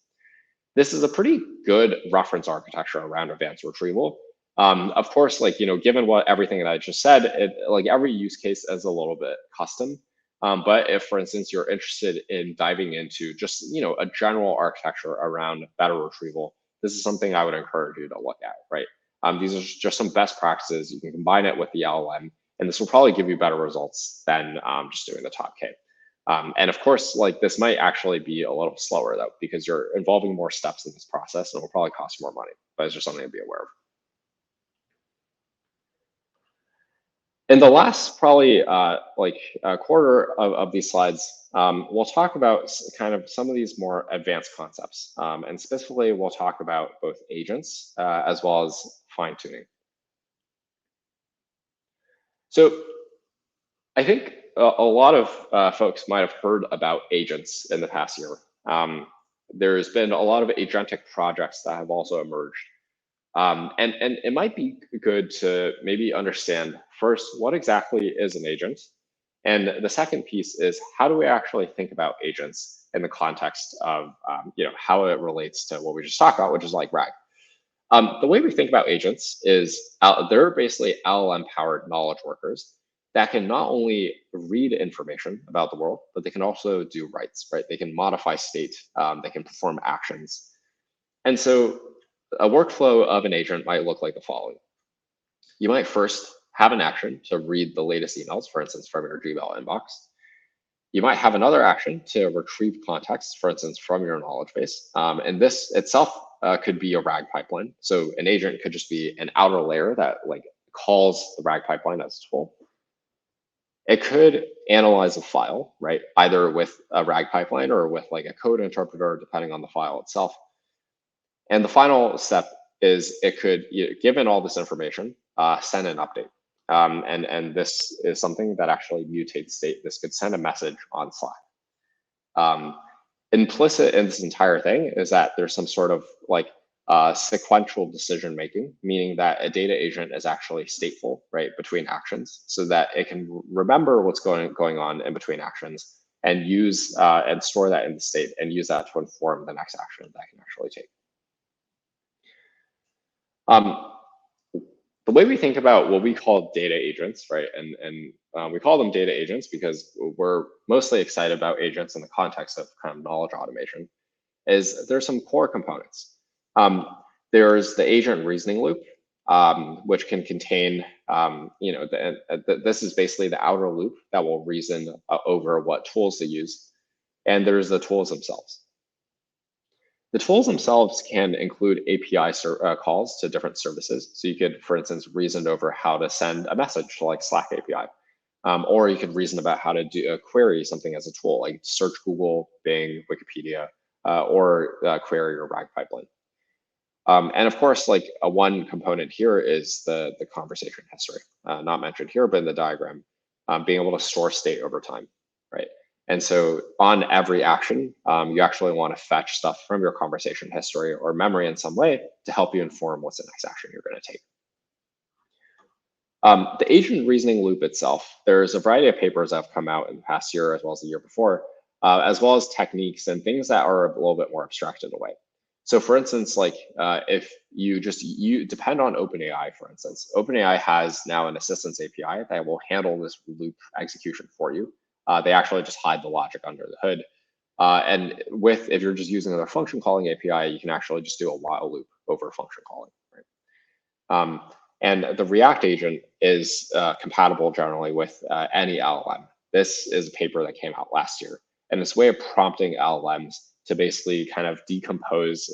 This is a pretty good reference architecture around advanced retrieval. Of course, given everything that I just said, like every use case is a little bit custom. But if, for instance, you're interested in diving into just a general architecture around better retrieval, this is something I would encourage you to look at, right? These are just some best practices. You can combine it with the LLM, and this will probably give you better results than just doing the top K. And of course, this might actually be a little slower though, because you're involving more steps in this process, and it will probably cost you more money. But it's just something to be aware of. In the last probably a quarter of these slides, we'll talk about kind of some of these more advanced concepts. And specifically, we'll talk about both agents as well as fine-tuning. So I think a lot of folks might have heard about agents in the past year. There's been a lot of agentic projects that have also emerged. And it might be good to maybe understand first, what exactly is an agent? And the second piece is, how do we actually think about agents in the context of how it relates to what we just talked about, which is like RAG. The way we think about agents is they're basically LLM-powered knowledge workers that can not only read information about the world, but they can also do writes, right? They can modify state, they can perform actions. And so a workflow of an agent might look like the following. You might first have an action to read the latest emails, for instance, from your Gmail inbox. You might have another action to retrieve context, for instance, from your knowledge base. And this itself could be a RAG pipeline. So an agent could just be an outer layer that calls the RAG pipeline as a tool. It could analyze a file, right? Either with a RAG pipeline or with a code interpreter, depending on the file itself. And the final step is it could, given all this information, send an update. And this is something that actually mutates state. This could send a message on Slack. Implicit in this entire thing is that there's some sort of sequential decision making, meaning that a data agent is actually stateful, right, between actions, so that it can remember what's going on in between actions and use and store that in the state and use that to inform the next action that I can actually take. The way we think about what we call data agents, right, and we call them data agents because we're mostly excited about agents in the context of kind of knowledge automation, is there's some core components. There's the agent reasoning loop, which can contain, this is basically the outer loop that will reason over what tools to use. And there's the tools themselves. The tools themselves can include API calls to different services. So you could, for instance, reason over how to send a message to like Slack API. Or you could reason about how to do a query something as a tool, like search Google, Bing, Wikipedia, or query your RAG pipeline. And of course, like one component here is the conversation history, not mentioned here, but in the diagram, being able to store state over time, right? And so on every action, you actually want to fetch stuff from your conversation history or memory in some way to help you inform what's the next action you're going to take. The agent reasoning loop itself, there's a variety of papers that have come out in the past year as well as the year before, as well as techniques and things that are a little bit more abstracted away. So for instance, like if you depend on OpenAI, for instance, OpenAI has now an assistance API that will handle this loop execution for you. They actually just hide the logic under the hood. And if you're just using their function calling API, you can actually just do a while loop over function calling, right? And the React agent is compatible generally with any LLM. This is a paper that came out last year. And this way of prompting LLMs to basically kind of decompose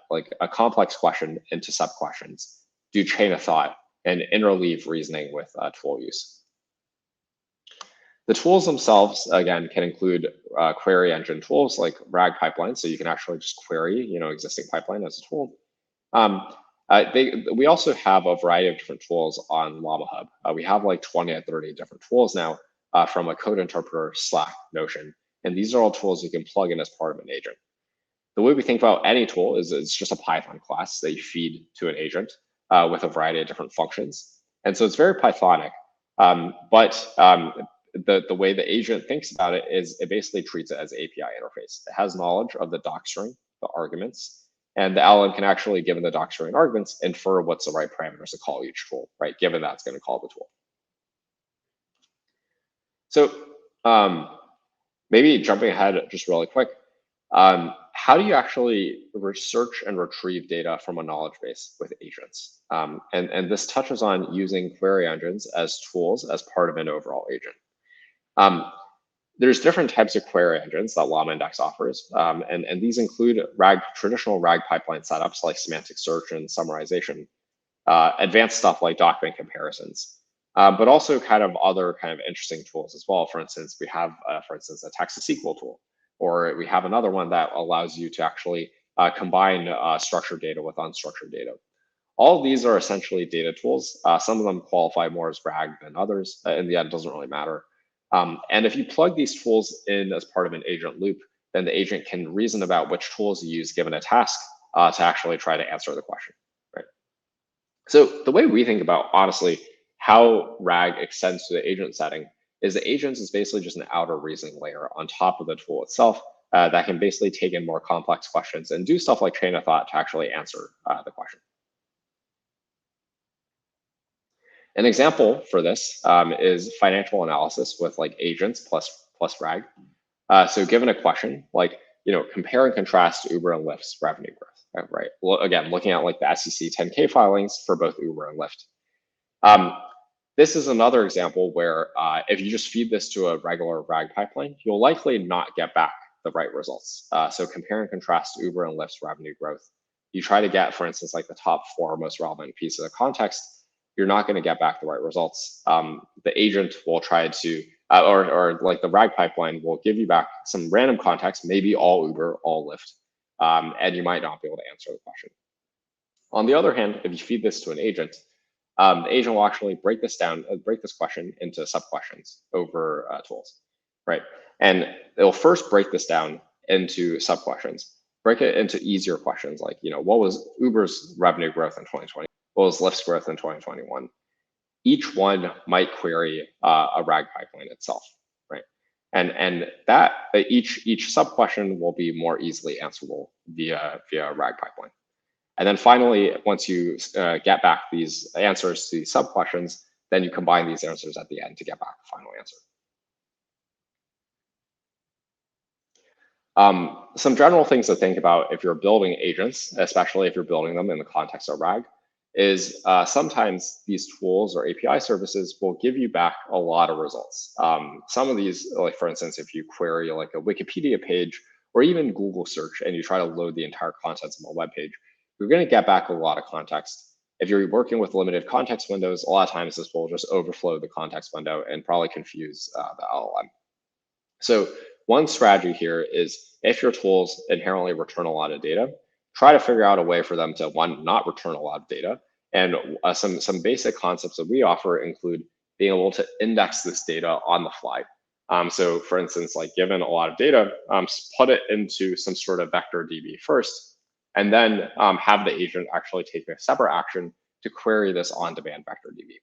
like a complex question into sub-questions, do chain of thought, and interleave reasoning with tool use. The tools themselves, again, can include query engine tools like RAG pipelines, so you can actually just query, existing pipeline as a tool. We also have a variety of different tools on Llama Hub. We have like 20 to 30 different tools now from a code interpreter, Slack, Notion. And these are all tools you can plug in as part of an agent. The way we think about any tool is it's just a Python class that you feed to an agent with a variety of different functions. And so it's very Pythonic, but the way the agent thinks about it is it basically treats it as an API interface. It has knowledge of the doc string, the arguments, and the LLM can actually, given the doc string arguments, infer what's the right parameters to call each tool, right? Given that it's going to call the tool. So maybe jumping ahead just really quick, how do you actually research and retrieve data from a knowledge base with agents? And this touches on using query engines as tools as part of an overall agent. There's different types of query engines that LlamaIndex offers, and these include traditional RAG pipeline setups like semantic search and summarization, advanced stuff like document comparisons, but also kind of other kind of interesting tools as well. For instance, we have, for instance, a text-to-SQL tool, or we have another one that allows you to actually combine structured data with unstructured data. All of these are essentially data tools. Some of them qualify more as RAG than others. In the end, it doesn't really matter. And if you plug these tools in as part of an agent loop, then the agent can reason about which tools you use given a task to actually try to answer the question, right? So the way we think about, honestly, how RAG extends to the agent setting is the agents is basically just an outer reasoning layer on top of the tool itself that can basically take in more complex questions and do stuff like chain of thought to actually answer the question. An example for this is financial analysis with like agents plus RAG. So given a question, like, compare and contrast Uber and Lyft's revenue growth, right? Well, again, looking at like the SEC 10K filings for both Uber and Lyft. This is another example where if you just feed this to a regular RAG pipeline, you'll likely not get back the right results. So compare and contrast Uber and Lyft's revenue growth. You try to get, for instance, like the top 4 most relevant pieces of context, you're not going to get back the right results. The agent will try to, or like the RAG pipeline will give you back some random context, maybe all Uber, all Lyft, and you might not be able to answer the question. On the other hand, if you feed this to an agent, the agent will actually break this question into sub-questions over tools, right? And it'll first break this down into sub-questions, break it into easier questions like, what was Uber's revenue growth in 2020? What was Lyft's growth in 2021? Each one might query a RAG pipeline itself, right? And that each sub-question will be more easily answerable via RAG pipeline. And then finally, once you get back these answers to these sub-questions, then you combine these answers at the end to get back the final answer. Some general things to think about if you're building agents, especially if you're building them in the context of RAG, is sometimes these tools or API services will give you back a lot of results. Some of these, like for instance, if you query like a Wikipedia page or even Google search and you try to load the entire contents of a web page, you're going to get back a lot of context. If you're working with limited context windows, a lot of times this will just overflow the context window and probably confuse the LLM. So one strategy here is if your tools inherently return a lot of data, try to figure out a way for them to, one, not return a lot of data. And some basic concepts that we offer include being able to index this data on the fly. So for instance, like given a lot of data, put it into some sort of vector DB first, and then have the agent actually take a separate action to query this on-demand vector DB.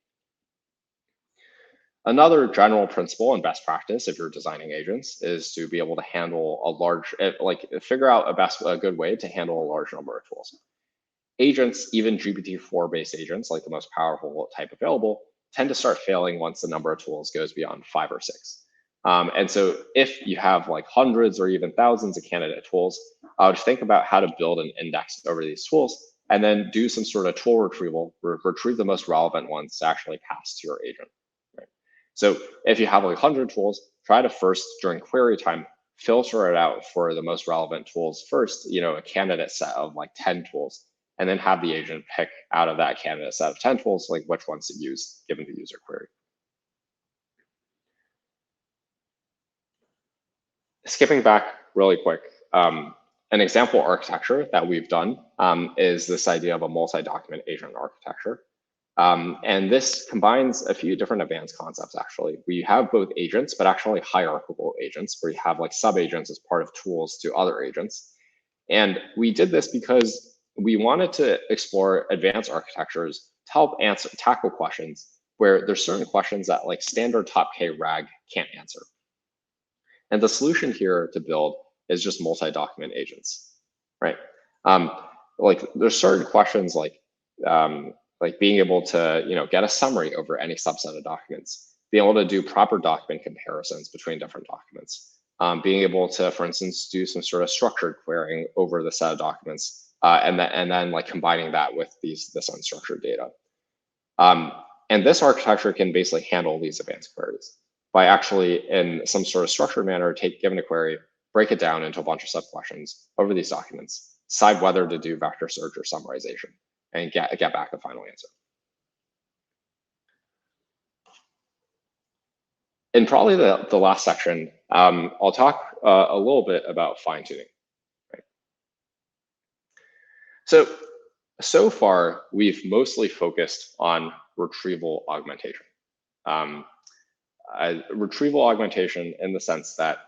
Another general principle and best practice if you're designing agents is to be able to handle a large, figure out a good way to handle a large number of tools. Agents, even GPT-4 based agents, like the most powerful type available, tend to start failing once the number of tools goes beyond 5 or 6. And so if you have like hundreds or even thousands of candidate tools, I would think about how to build an index over these tools and then do some sort of tool retrieval, retrieve the most relevant ones to actually pass to your agent. So if you have like 100 tools, try to first during query time, filter it out for the most relevant tools first, a candidate set of like 10 tools, and then have the agent pick out of that candidate set of 10 tools, like which ones to use given the user query. Skipping back really quick, an example architecture that we've done is this idea of a multi-document agent architecture. And this combines a few different advanced concepts, actually. We have both agents, but actually hierarchical agents, where you have like sub-agents as part of tools to other agents. And we did this because we wanted to explore advanced architectures to help tackle questions where there's certain questions that like standard top K RAG can't answer. And the solution here to build is just multi-document agents, right? Like there's certain questions like being able to get a summary over any subset of documents, being able to do proper document comparisons between different documents, being able to, for instance, do some sort of structured querying over the set of documents, and then like combining that with this unstructured data. And this architecture can basically handle these advanced queries by actually, in some sort of structured manner, given a query, break it down into a bunch of sub questions over these documents, decide whether to do vector search or summarization, and get back the final answer. In probably the last section, I'll talk a little bit about fine-tuning. Right? So far, we've mostly focused on retrieval augmentation. Retrieval augmentation in the sense that,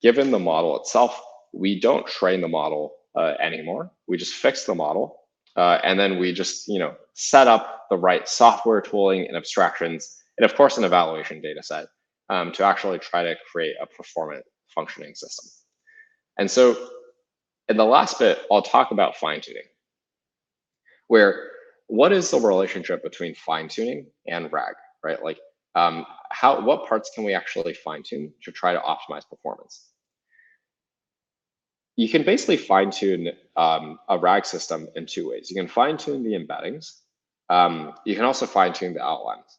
given the model itself, we don't train the model anymore. We just fix the model. And then we just, set up the right software tooling and abstractions, and of course, an evaluation data set to actually try to create a performant functioning system. And so in the last bit, I'll talk about fine-tuning, where what is the relationship between fine-tuning and RAG, right? Like what parts can we actually fine-tune to try to optimize performance? You can basically fine-tune a RAG system in two ways. You can fine-tune the embeddings. You can also fine-tune the LLMs.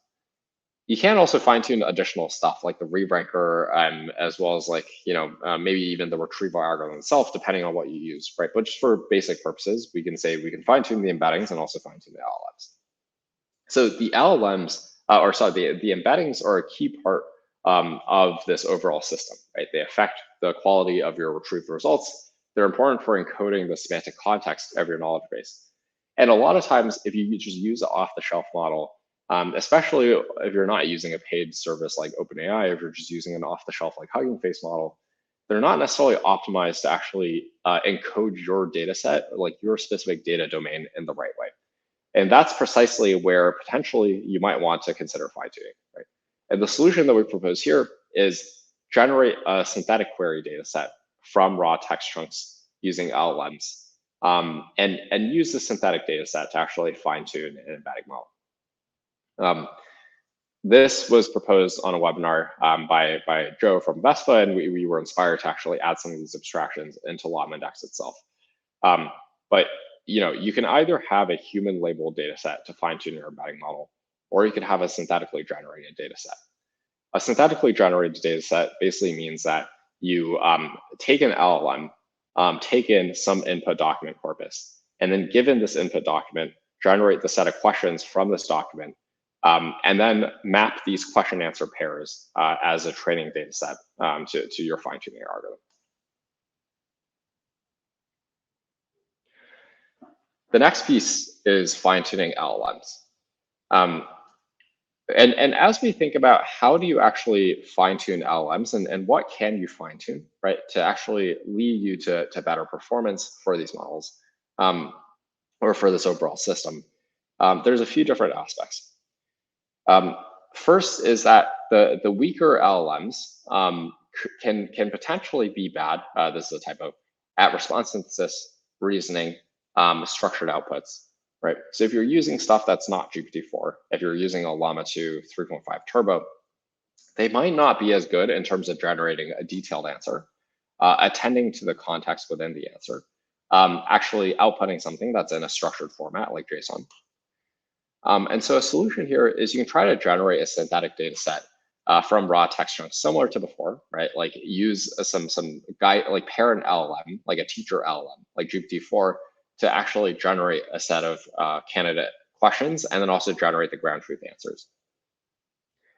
You can also fine-tune additional stuff like the re-ranker, as well as like, maybe even the retrieval algorithm itself, depending on what you use, right? But just for basic purposes, we can say we can fine-tune the embeddings and also fine-tune the LLMs. So the LLMs, the embeddings are a key part of this overall system, right? They affect the quality of your retrieved results. They're important for encoding the semantic context of your knowledge base. And a lot of times, if you just use an off-the-shelf model, especially if you're not using a paid service like OpenAI, if you're just using an off-the-shelf like Hugging Face model, they're not necessarily optimized to actually encode your data set, like your specific data domain in the right way. And that's precisely where potentially you might want to consider fine-tuning, right? And the solution that we propose here is generate a synthetic query data set from raw text chunks using LLMs, and use the synthetic data set to actually fine-tune an embedding model. This was proposed on a webinar by Joe from Vespa, and we were inspired to actually add some of these abstractions into LLMindex itself. But you can either have a human labeled data set to fine tune your embedding model, or you could have a synthetically generated data set. A synthetically generated data set basically means that you take an LLM, take in some input document corpus, and then given this input document, generate the set of questions from this document, and then map these question answer pairs as a training data set to your fine tuning algorithm. The next piece is fine tuning LLMs. And as we think about how do you actually fine tune LLMs and what can you fine tune, right, to actually lead you to better performance for these models or for this overall system, there's a few different aspects. First is that the weaker LLMs can potentially be bad. This is a typo at response synthesis, reasoning, structured outputs. Right. So if you're using stuff that's not GPT-4, if you're using a Llama 2 3.5 Turbo, they might not be as good in terms of generating a detailed answer, attending to the context within the answer, actually outputting something that's in a structured format like JSON. And so a solution here is you can try to generate a synthetic data set from raw text chunks, similar to before, right? Like use some guide, like parent LLM, like a teacher LLM, like GPT-4, to actually generate a set of candidate questions and then also generate the ground truth answers.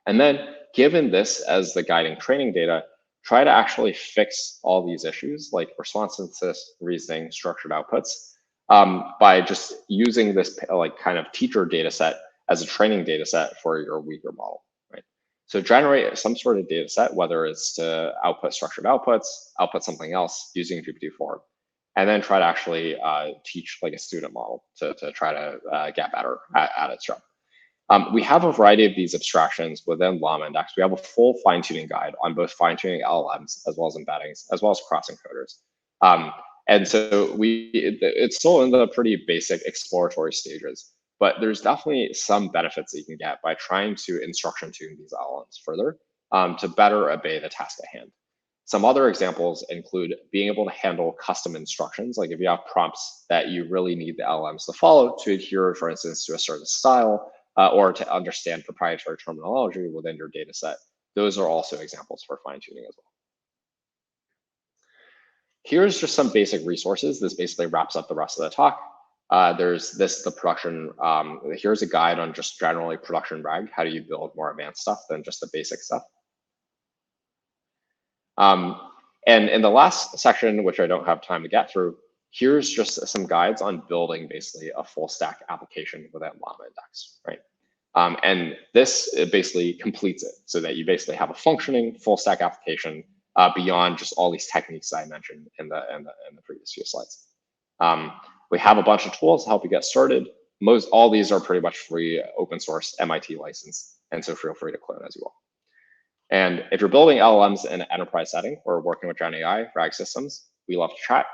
And then given this as the guiding training data, try to actually fix all these issues like response synthesis, reasoning, structured outputs by just using this like kind of teacher data set as a training data set for your weaker model, right? So generate some sort of data set, whether it's to output structured outputs, output something else using GPT-4. And then try to actually teach like a student model to try to get better at its job. We have a variety of these abstractions within LLMindex. We have a full fine-tuning guide on both fine-tuning LLMs as well as embeddings, as well as cross-encoders. And so it's still in the pretty basic exploratory stages, but there's definitely some benefits that you can get by trying to instruction tune these LLMs further to better obey the task at hand. Some other examples include being able to handle custom instructions, like if you have prompts that you really need the LLMs to follow to adhere, for instance, to a certain style or to understand proprietary terminology within your data set. Those are also examples for fine-tuning as well. Here's just some basic resources. This basically wraps up the rest of the talk. There's the production, here's a guide on just generally production RAG. How do you build more advanced stuff than just the basic stuff? And in the last section, which I don't have time to get through, here's just some guides on building basically a full stack application within LLMindex, right? And this basically completes it so that you basically have a functioning full stack application beyond just all these techniques I mentioned in the previous few slides. We have a bunch of tools to help you get started. All these are pretty much free, open source, MIT licensed, and so feel free to clone as you will. And if you're building LLMs in an enterprise setting or working with Gen AI, RAG systems, we love to chat.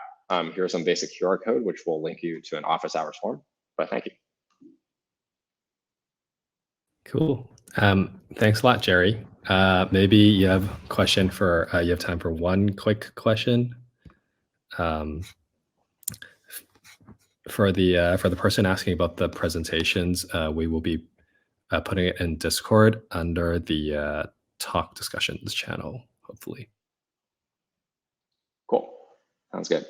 Here's some basic QR code, which will link you to an office hours form. But thank you. Cool. Thanks a lot, Jerry. Maybe you have a question for, you have time for one quick question. For the person asking about the presentations, we will be putting it in Discord under the talk discussions channel, hopefully. Cool. Sounds good.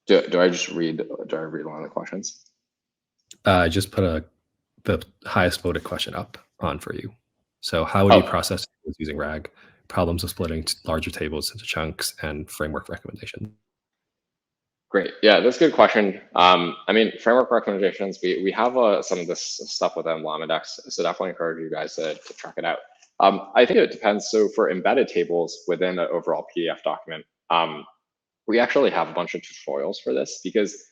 Do I just read? Do I read one of the questions? Just put the highest voted question up on for you. So how would you process tables using RAG? Problems of splitting larger tables into chunks and framework recommendations. Great. Yeah, that's a good question. I mean, framework recommendations, we have some of this stuff within LLMindex, so definitely encourage you guys to check it out. I think it depends. So for embedded tables within an overall PDF document, we actually have a bunch of tutorials for this because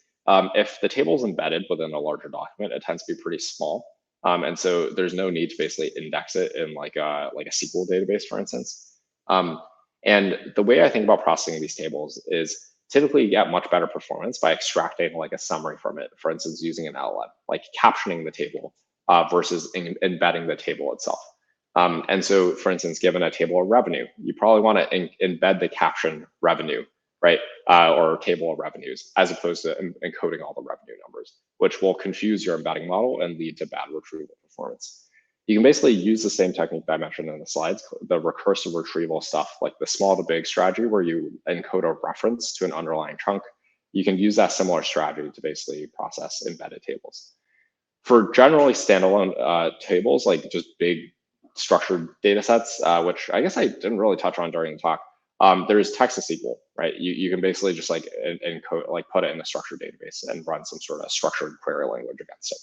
if the table is embedded within a larger document, it tends to be pretty small. And so there's no need to basically index it in like a SQL database, for instance. And the way I think about processing these tables is typically you get much better performance by extracting like a summary from it, for instance, using an LLM, like captioning the table versus embedding the table itself. And so, for instance, given a table of revenue, you probably want to embed the caption revenue, right? Or table of revenues, as opposed to encoding all the revenue numbers, which will confuse your embedding model and lead to bad retrieval performance. You can basically use the same technique that I mentioned in the slides, the recursive retrieval stuff, like the small to big strategy where you encode a reference to an underlying chunk. You can use that similar strategy to basically process embedded tables. For generally standalone tables, like just big structured data sets, which I guess I didn't really touch on during the talk, there's text to SQL, right? You can basically just like encode, like put it in a structured database and run some sort of structured query language against it.